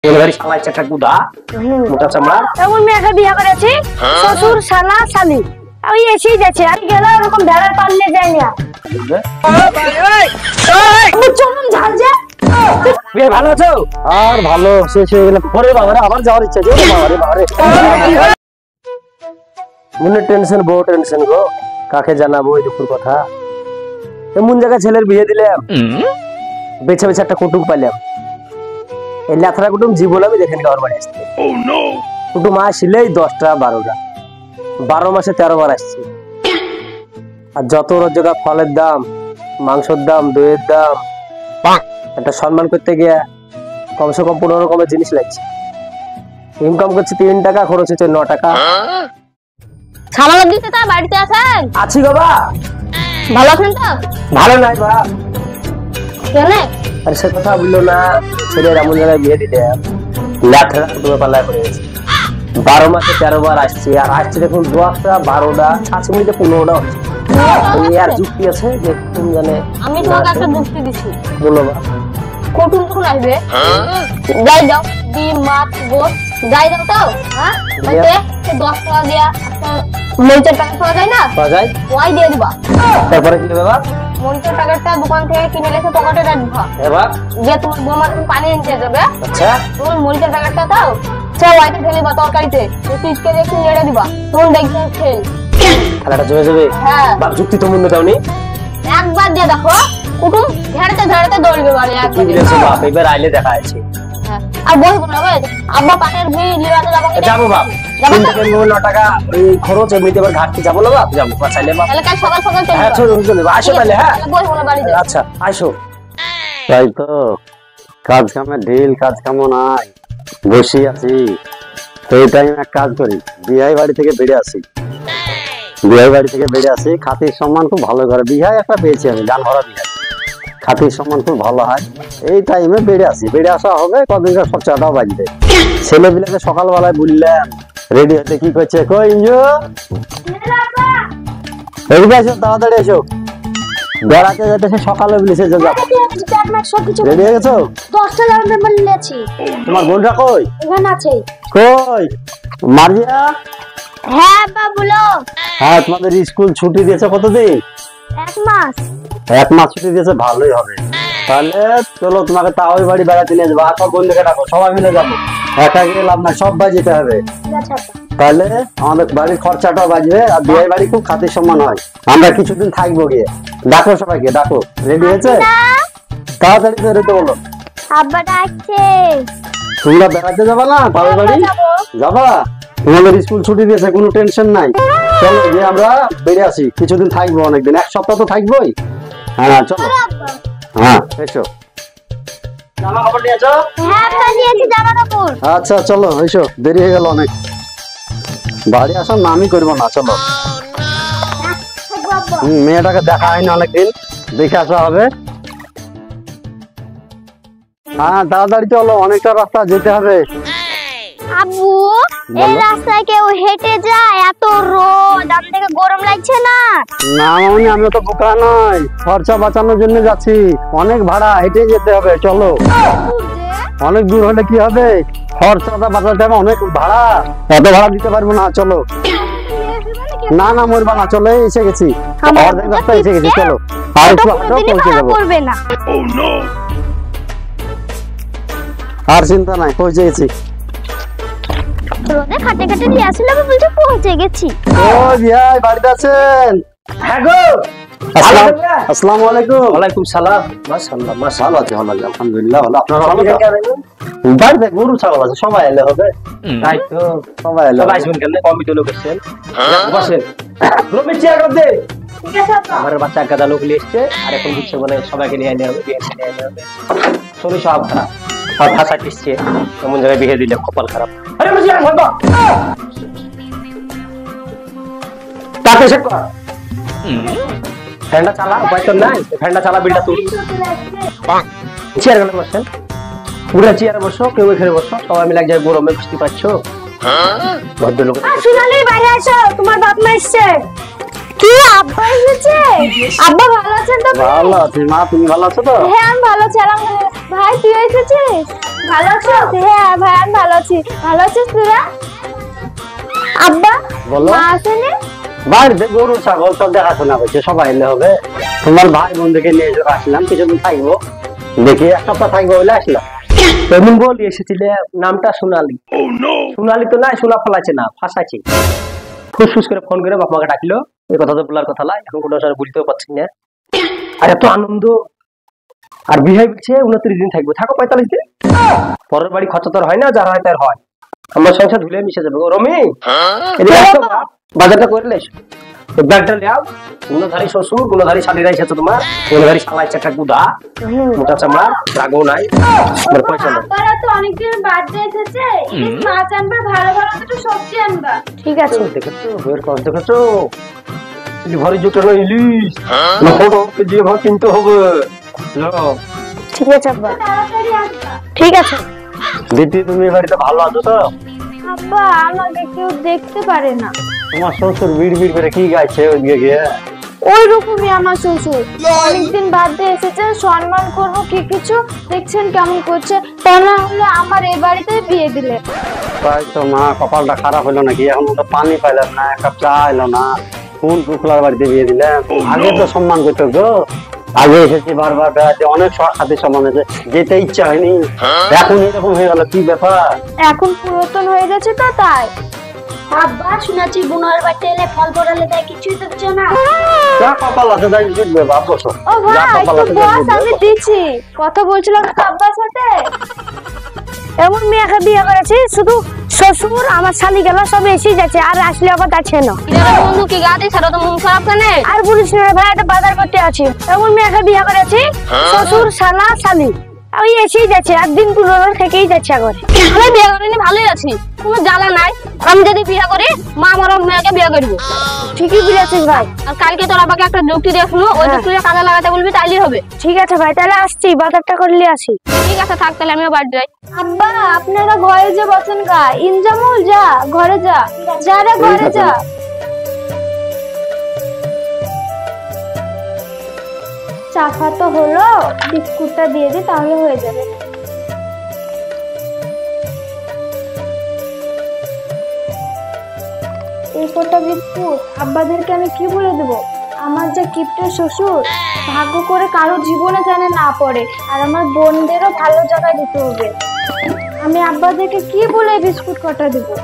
Delivery শালায় চাকা গুদা মোটা চামড়া এমন মেয়েটা বিয়ে করেছি শ্বশুর শালা শালি আমি এসেই যাচ্ছে আর গেল এরকম ভেড়ার পাললে যায় না চলুন ঝাল যা ভালো আছো আর ভালো শেষ হয়ে গেল পরে বাবারে আবার যাওয়ার ইচ্ছা আছে বাবারে বাবারে মনে টেনশন বড় টেনশন গো কাকে জানাবো এই দুপুর কথা এমন জায়গায় ছেলের বিয়ে দিলাম বেছে বেছে একটা কুটুম পাইলাম এই লাথরা কুটুম জীবন আমি দেখেন গাওয়ার বাড়ি আসছে কুটুম আসলেই 10টা 12টা 12 মাসে 13 বার আসছে আর যত রোজগার ফলের দাম মাংসের দাম দইয়ের দাম একটা সম্মান করতে গিয়ে কমসে কম 15 রকমের জিনিস লাগছে ইনকাম করছে 3 টাকা খরচ হচ্ছে 9 টাকা সামাল দিতে তা বাড়িতে আছেন আছি বাবা ভালো আছেন তো ভালো নাই বাবা কেন আর সে কথা বললো না ছেলের এমন জায়গায় বিয়ে দিতে লাথরা কুটুমে পাল্লায় পড়ে গেছে 12 মাসে 13 বার আসছে আর আসছে দেখুন 10টা 12টা ছাঁচি মিনিটে 15টা এই আর যুক্তি আছে যে কোন জানে আমি তোমাকে একটা যুক্তি দিছি বলো বা কুটুম যখন আসবে যাই দাও ডিম মাছ গোশ যাই দাও তো হ্যাঁ তাতে 10 টাকা দিয়া মরিচের টাকা পাওয়া যায় না পাওয়া যায় ওই দিয়ে দিবা তারপরে কি বাবা মরিচের টাকাটা দোকান থেকে কিনে রেখে পকেটে রাখবা এবার যে তোমার বৌমা পানি এনে দেবে আচ্ছা তুমি মরিচের টাকাটা দাও চাও ওইটা ঢেলিবা তরকারিতে পিচকে দেখে নেড়ে দিবা তুমি দেখবে খেল খেলাটা জমে যাবে হ্যাঁ বাপ যুক্তি তো মূল্য দাওনি একবার দিয়ে দেখো কুটুম ঝাড়তে ঝাড়তে দৌড়বে বাড়ি কি বলেছো বাপ এবার আইলে দেখা আছে আর বলবো না ভাই আব্বা পাটের বই লিবাতে যাবো যাবো বাপ 3 টাকা 9 টাকা এই খরচ এমনিতে আবার ঘাটতি যাবো না বাপ যাবো চাইলে বাপ তাহলে কাল সকাল সকাল চলে হ্যাঁ চলো চলো আসো তাহলে হ্যাঁ বলবো না বাড়িতে আচ্ছা আসো তাই তো কাজ কামে ঢিল কাজ কামও নাই বসে আছি তো এই টাইমে এক কাজ করি বিহাই বাড়ি থেকে বেড়ে আসি খাতির সম্মান খুব ভালো করে বিহাই একটা পেয়েছি আমি গান ভরা বিহাই খাতির সম্মান খুব ভালো হয় এই টাইমে বেড়ে আসা হবে কদিনকার খরচাটাও বাজবে ছেলেপিলাকে সকালবেলায় বললাম রেডি হতে কি করছে কই ইঞ্জু এদিকে এসো তাড়াতাড়ি এসো বেড়াতে যেতে সে সকালে বলেছে যে যাবো রেডি হয়ে গেছো 10টা জামা বলেছি তোমার বোনটা কই এখানে আছে কই মারিয়া হ্যাঁ আব্বা বলো হ্যাঁ তোমাদের স্কুল ছুটি দিয়েছে কতদিন 1 মাস 1 মাস ছুটি দিয়েছে ভালোই হবে তাহলে চলো তোমাকে তাওই বাড়ি বেড়াতে নিয়ে যাবো আর বন্ধুকে ডাকো সবাই মিলে যাবো একা গিয়ে লাভ না সবাই যেতে হবে তাহলে আমাদের বাড়ির খরচাটাও বাঁচবে আর বিয়ে বাড়ি খুব খাতির সম্মান হয় আমরা কিছুদিন থাকবো গিয়ে ডাকো সবাইকে ডাকো রেডি হয়েছে তাড়াতাড়ি বেরোতে বলো আব্বা ডাকছে তোমরা বেড়াতে যাবা না তাওই বাড়ি যাবা তোমাদের স্কুল ছুটি দিয়েছে কোনো টেনশন নাই চলো যে আমরা বেরিয়ে আসি কিছুদিন থাকবো অনেকদিন 1 সপ্তাহ তো থাকবোই হ্যাঁ চলো হ্যাঁ এসো জামা কাপড় নিয়েছো হ্যাঁ আব্বা নিয়েছি জামা কাপড় আচ্ছা চলো এসো দেরি হয়ে গেল অনেক বাড়ি আসার নামই করবো না চলো মেয়েটাকে দেখা হয়নি অনেকদিন দেখে আসা হবে হ্যাঁ তাড়াতাড়ি চলো অনেকটা রাস্তা যেতে হবে আব্বু এই রাস্তায় কেউ হেঁটে যায় এত রোদ আম থেকে গরম লাগছে না না মামনি আমি তো বোকা নয় খরচা বাঁচানোর জন্য যাচ্ছি অনেক ভাড়া হেঁটে যেতে হবে চলো অনেক দূর হলে কি হবে খরচাটা বাঁচাতে হবে অনেক ভাড়া এত ভাড়া দিতে পারবো না চলো না না মরবা না চলো এসে গেছি অর্ধেক রাস্তা এসে গেছি চলো আর একটু হাঁটো পৌঁছে যাবো করবে না আর চিন্তা নাই পৌঁছে গেছি রোদে খাটে খাটে নিয়ে আসলে আমি বলছি পৌঁছে গেছি ও ভাই বাড়িতে আছেন হ্যাঁ গো আসসালামু আলাইকুম ওয়ালাইকুম সালাম মাশাআল্লাহ ভালো আছি ভালো আছি আলহামদুলিল্লাহ ভালো আপনারা ভালো কে আছেন বাড়িতে গরু ছাগল আছে সবাই এলে হবে তাই তো সবাই এলে সবাই শুন কেন কমিটি লোক এসেছেন বসেন রবি চেয়ার করতে আমার বাচ্চা গাদা লোক এসেছে আর এখন দিচ্ছে বলে সবাইকে নিয়ে আনে হবে বিয়ে নিয়ে আনে হবে শরীর সব খারাপ আর ভাষা টিসছে এমন জায়গায় বিয়ে দিলে কপাল খারাপ আরে বুঝি আর ভালো তাকে সে কর ফ্যানটা চালা উপায় তো নাই ফ্যানটা চালা বিলটা তুল চেয়ার গেলে বসেন পুরা চেয়ারে বসো কেউ এখানে বসো সবাই মিলে এক জায়গায় গরমে বুঝতে পারছো ভদ্রলোক সোনালি বাইরে আসো তোমার বাপ মা এসেছে কি আব্বা এসেছে আব্বা ভালো আছেন তো ভালো আছি মা তুমি ভালো আছো তো হ্যাঁ আমি ভালো আছি আলহামদুলিল্লাহ ভাই তুই এসেছিস ভালো আছো? হ্যাঁ ভাই আমি ভালো আছি। ভালো আছিস তোরা? আব্বা বলো। মা আসেনি? বাড়িতে গরু ছাগল সব দেখাশোনা করছে, সবাই এলে হবে। তোমার ভাই বন্ধুকে নিয়ে আসলাম, কিছুদিন থাকবো, দেখি এক সপ্তাহ থাকবো বলে আসলাম। এমন বলি এসেছিলে নামটা সোনালি। সোনালি তো নাই, সোনা ফলাইছে না, ফাঁসাইছে। ফুসফুস করে ফোন করে বাপ মাকে ডাকলো, এই কথা তো বলার কথা নাই, এখন কোনো সময় বলতেও পারছি না। আর এত আনন্দ, আর বিয়ে হচ্ছে 29 দিন থাকবো, থাকো 45 দিন। পরের বাড়ি খরচা তো আর হয় না, যার হয় তার হয়। আমার সংসার ধুলে মিশে যাবে। ও রমি, এদিকে আসো, বাজারটা করে লেছো। ব্যাগটা লিয়াও। গুণধারী শ্বশুর, গুণধারী শালীরা এসেছে তোমার, গুণধারী শালাইছে একটা গুদা, মোটা চামড়া, রাগও নাই, আমার পয়সা নেই। আব্বারা তো অনেকদিন বার্থডে এসেছে, ইলিশ মাছ আনবা, ভালো ভালো দুটো সবজি আনবা। ঠিক আছে। দেখেছো বইয়ের কষ্ট দেখেছো, ঘরে জুটানো ইলিশ কেজি ভাব কিনতে হবে। ঠিক আছে আব্বা। তাড়াতাড়ি আসবা। ঠিক আছে। দিদি তুমি এ বাড়িতে ভালো আছো তো? আব্বা আমাকে কেউ দেখতে পারে না। তোমার শ্বশুর বিড় বিড় করে কি গাইছে ওইদিকে গিয়ে? ওই রকমই আমার শ্বশুর, অনেকদিন বাদে এসেছে, সম্মান করবো কি কিছু, দেখছেন কেমন করছে। তা না হলে আমার এই বাড়িতে বিয়ে দিলে। তাই তো মা, কপালটা খারাপ হলো নাকি, এখন তো পানি পাইলাম না, এক কাপ চা এলো না, কোন কুকলার বাড়িতে বিয়ে দিলেন? আগে তো সম্মান করতো গো, আগে এসেছি বারবার বেড়াতে, অনেক সাথে সম্মান হয়েছে, যেতে ইচ্ছা হয়নি, এখন এরকম হয়ে গেল, কি ব্যাপার? এখন পুরাতন হয়ে গেছে তো তাই। আব্বা শুনেছি বোনের বাড়িতে এলে ফল পড়ালে তাই কিছুই দিচ্ছে না। যা কপাল আছে তাই জিতবে, বাপ বসো। ও ভাই যা কপাল একটু আছে তাই বস, জিতবে। আমি দিচ্ছি। কথা বলছিলাম তো আব্বার সাথে। এমন মেয়েকে বিয়ে করেছি, শুধু শ্বশুর আমার শালি গেল সব এসেই যাচ্ছে, আর আসলে আবার যাচ্ছে না। বন্ধু কি গাতে ছাড়া তো মন খারাপ কেন? আর বলিস না রে ভাই, এটা বাজার করতে আছি, এমন মেয়েকে বিয়ে করেছি, শ্বশুর শালা শালি আমি এসেই যাচ্ছে, আর দিন 15 থেকেই যাচ্ছে করে। আমি বিয়ে করিনি, ভালোই আছি, কোনো জ্বালা নাই। আমি যদি বিয়ে করি, মা আমার মেয়েকে বিয়ে করবো। ঠিকই বলেছিস ভাই। আর কালকে তোর আবাকে একটা যুক্তি দেখলো, ওই যুক্তিটা কাজে লাগাতে বলবি, তাইলেই হবে। ঠিক আছে ভাই, তাহলে আসছি, বাজারটা করলে আসি। ঠিক আছে থাক, তাহলে আমিও বাড়ি যাই। আব্বা আপনারা ঘরে যে বসেন গা, ইনজামুল যা ঘরে যা, যা রে ঘরে যা। চাফা তো হলো, বিস্কুটটা দিয়ে দি, তাহলে হয়ে যাবে। এই কটা বিস্কুট আব্বাদেরকে আমি কি বলে দেবো? আমার যে কিপ্টের শ্বশুর, ভাগ্য করে কারো জীবনে জানে না পড়ে, আর আমার বোনদেরও ভালো জায়গায় দিতে হবে। আমি আব্বাদেরকে কি বলে বিস্কুট কটা দেবো?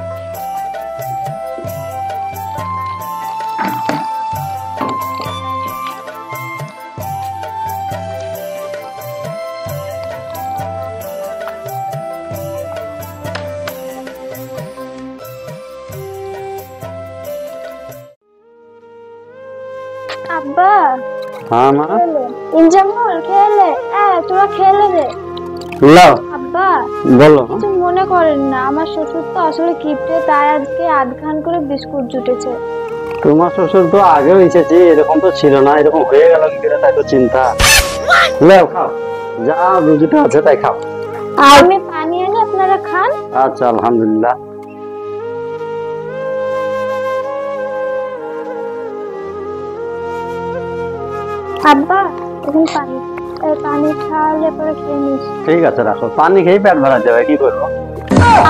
আব্বা হ্যাঁ মা, ইনজামুল খেলে, তোরা খেলে রে। লাও আব্বা বলো। কিছু মনে করেন না, আমার শ্বশুর তো আসলে কিপ্টে, তাই আজকে আধখান করে বিস্কুট জুটেছে। তোমার শ্বশুর তো আগেও এসেছে, এরকম তো ছিল না, এরকম হয়ে গেল কি করে, তাই তো চিন্তা। লাও খাও, যা রুজিটা আছে তাই খাও। আমি পানি এনে আপনারা খান। আচ্ছা আলহামদুলিল্লাহ। আব্বা এখন পানি, পানি খাওয়ালে পরে খেয়ে নিস। ঠিক আছে রাখো, পানি খেয়ে পেট ভরা যাবে, কি করবো?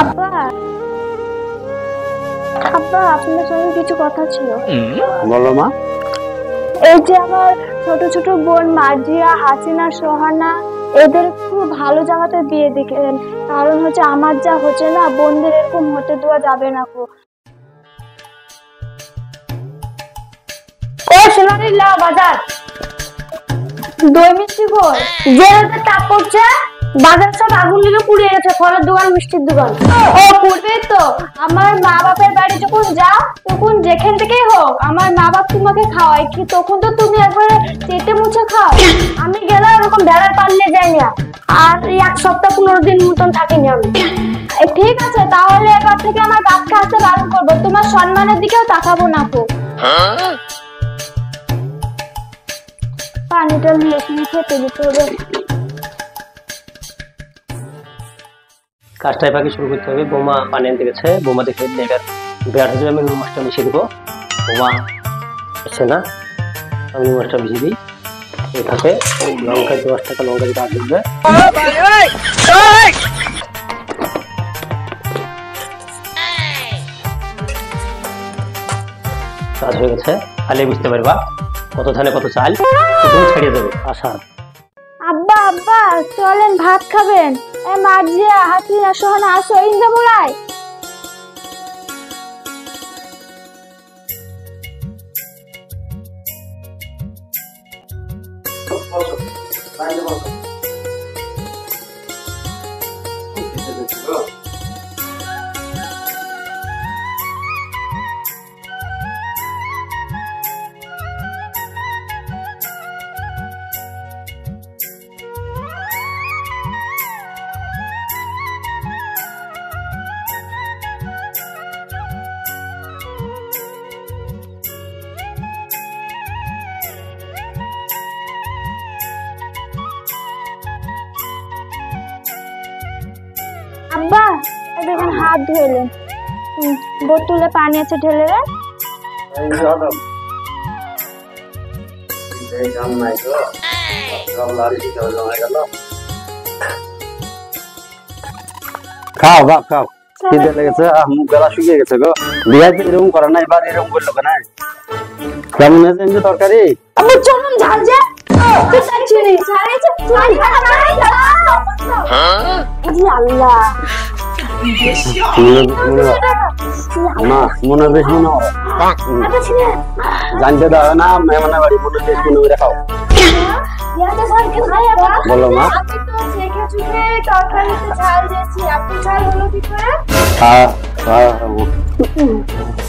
আব্বা আব্বা আপনার সঙ্গে কিছু কথা ছিল। বলো মা। এই যে আমার ছোট ছোট বোন মার্জিয়া, হাসিনা, সোহানা, এদের খুব ভালো জায়গাতে বিয়ে দেখেন, কারণ হচ্ছে আমার যা হচ্ছে না, বোনদের এরকম হতে দেওয়া যাবে না গো। ও সোনালি লাও বাজার, দই মিষ্টি কই, যে রাতে তাপ পড়ছে, বাজার সব আগুন লেগে পুড়িয়ে গেছে, ফলের দোকান মিষ্টির দোকান। ও পুড়বে তো, আমার মা বাপের বাড়ি যখন যাও, তখন যেখান থেকেই হোক আমার মা বাপ তোমাকে খাওয়ায় কি, তখন তো তুমি একবারে চেটে মুছে খাও। আমি গেলে ওরকম ভেড়ার পাল্লে যাই না, আর 1 সপ্তাহ 15 দিন মতন থাকিনি আমি। ঠিক আছে, তাহলে এবার থেকে আমার বাপকে আসতে বারণ করবো, তোমার সম্মানের দিকেও তাকাবো না গো। পানিটা নিয়ে খেতে দিতে হবে। কাজটা এভাবে শুরু করতে হবে। বোমা পানি আনতে গেছে, বোমা দেখে এবার বেড় হয়ে যাবে, আমি নুন মাছটা মিশিয়ে দেবো। বোমা এসে না, আমি নুন মাছটা মিশিয়ে দিই। এই থাকে লঙ্কা 10 টাকা লঙ্কা দিতে আসবে। কাজ হয়ে গেছে, তাহলে বুঝতে পারবা কত ধানে কত চাল, তুমি ছেড়ে দেবে আশা। আব্বা আব্বা চলেন ভাত খাবেন। এ মার্জিয়া হাসিনা সোহানা আসো ইন্দা মোড়ায়। আব্বা দেখেন হাত ধুইলেন, বোতলে পানি আছে ঢেলে দেন। খাও বাপ খাও, খিদে লেগেছে, মুখ গলা শুকিয়ে গেছে গো। বিয়াতে এরকম করে না, এবার এরকম করলো কেন? কেমন হয়েছে এমনি তরকারি? আব্বু চলুন ঝাল যে চিনি ছাড়াইছে আল্লাহ না মনে বেশ মনে জানতে দাও না, মেহমানের বাড়ি মনে বেশ মনে করে খাও। বলো মা।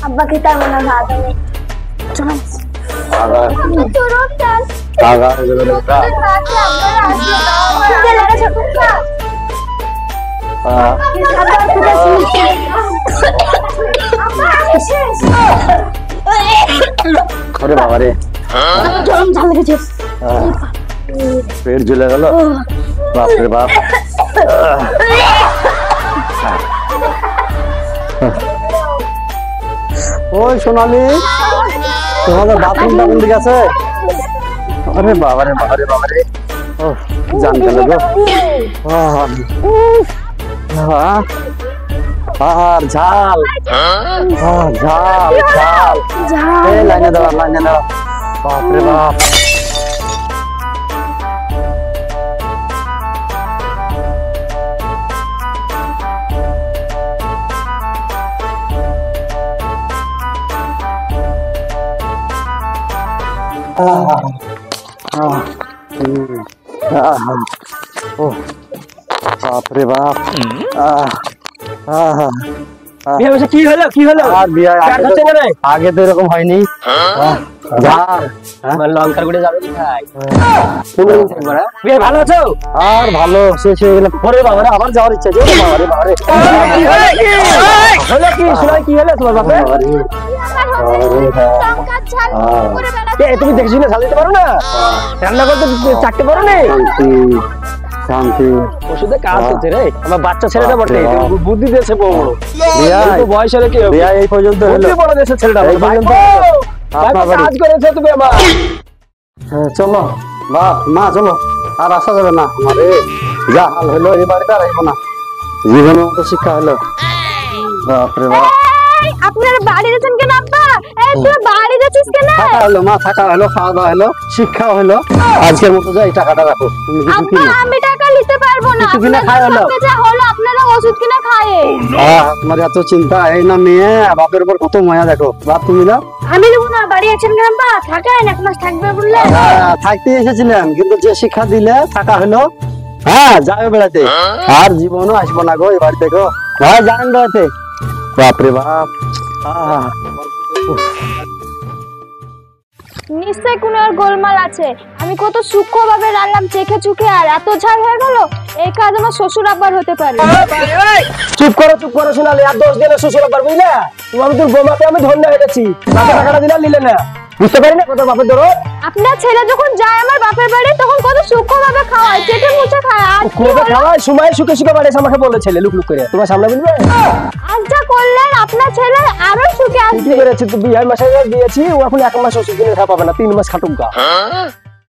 আব্বা কি তার মনে ভাত আমি আরে বাবা রে, ঝাল লেগেছে, পেট ঝুলে গেল, বাপরে বাপ। ওই সোনালি, তোমাদের বাথরুমটা কোন দিকে আছে? আরে বাবারে বাবারে বাবারে, ও জান গেল গো। আর ঝাল, ঝাল ঝাল, এই লাইনে দাও লাইনে দাও, বাপরে বাপ। বাপরে বাপ। কি হলো কি হলো? আর বিয়ে আগে তো এরকম হয়নি। লঙ্কার গুড়ে যাবে ভাই, ভালো আছো? আর ভালো শেষ হয়ে গেলে পরে বাবারে আবার যাওয়ার ইচ্ছা আছে। বাবারে বাবারে হলো কি শোনাই, কি হলো তোমার বাপে? তুমি দেখছি না ঝাল দিতে পারো না, রান্না করতে চাকতে পারো না। শান্তি ওষুধে কাজ হচ্ছে রে, আমার বাচ্চা ছেলেটা বটে, বুদ্ধি দিয়েছে বড় বড় বয়স হলে কি হবে? এই পর্যন্ত বড় দেশের ছেলেটা কাজ করেছে তুমি আমার। চলো বাপ মা চলো, আর আসা যাবে না আমারে, যা হাল হলো এই বাড়িতে আর আইবো না, জীবনের মতো শিক্ষা হলো। বাপরে বাপ, আপনারা বাড়ি যাচ্ছেন কেন আব্বা? এই তুই বাড়ি যাচ্ছিস কেন? থাকা হলো মা, থাকা হলো, খাওয়া দাওয়া হলো, শিক্ষা হলো, আজকের মতো যাই টাকাটা রাখো। তুমি কিছু আব্বা কিনো, আমি টাকা নিতে পারবো না, কিছু কিনে খাই হলো। যা হলো আপনারা ওষুধ কিনে খায়ে। তোমার এত চিন্তা, এই না মেয়ে বাপের উপর কত মায়া, দেখো বাপ তুমি না। আমি নেবো না, বাড়ি আছেন কেন আব্বা? থাকেন, এক মাস থাকবে বললে। থাকতে এসেছিলাম, কিন্তু যে শিক্ষা দিলে টাকা হলো, হ্যাঁ যাবে বেড়াতে, আর জীবনও আসবো না গো এই বাড়িতে গো। ভাই জানেন বেড়াতে, বাপরে বাপ। নিশ্চয় কোনো আর গোলমাল আছে। আমি কত সূক্ষ্ম ভাবে রান্নাম চেখে চুখে, আর এত ঝাল হয়ে গেল। এই কাজ আমার শ্বশুর আব্বার হতে পারে। চুপ করো শোনালে, আর 10 দিনের শ্বশুর আব্বার বুঝলে, আমি তোর বোমাতে আমি ধন্য হয়ে গেছি, টাকাটা দিলে নিলে না, বুঝতে পারি না কত বাপের ধরো। আপনার ছেলে যখন যায় আমার বাপের বাড়ি, তখন কত সূক্ষ্ম ভাবে খাওয়ায়, চেটে মুছে খায়। খাওয়ায় সময় সুখে সুখে বাড়িয়েছে, আমাকে বলে ছেলে লুক লুক করে, তোমার সামনে বলবে আজ যা করলেন আপনার ছেলে আরো সুখে আসবে। কি করেছে? তুই 2 মাসে দিয়েছি, ও এখন 1 মাস ওষুধ কিনে খাওয়া পাবে না, 3 মাস খাটুক গা।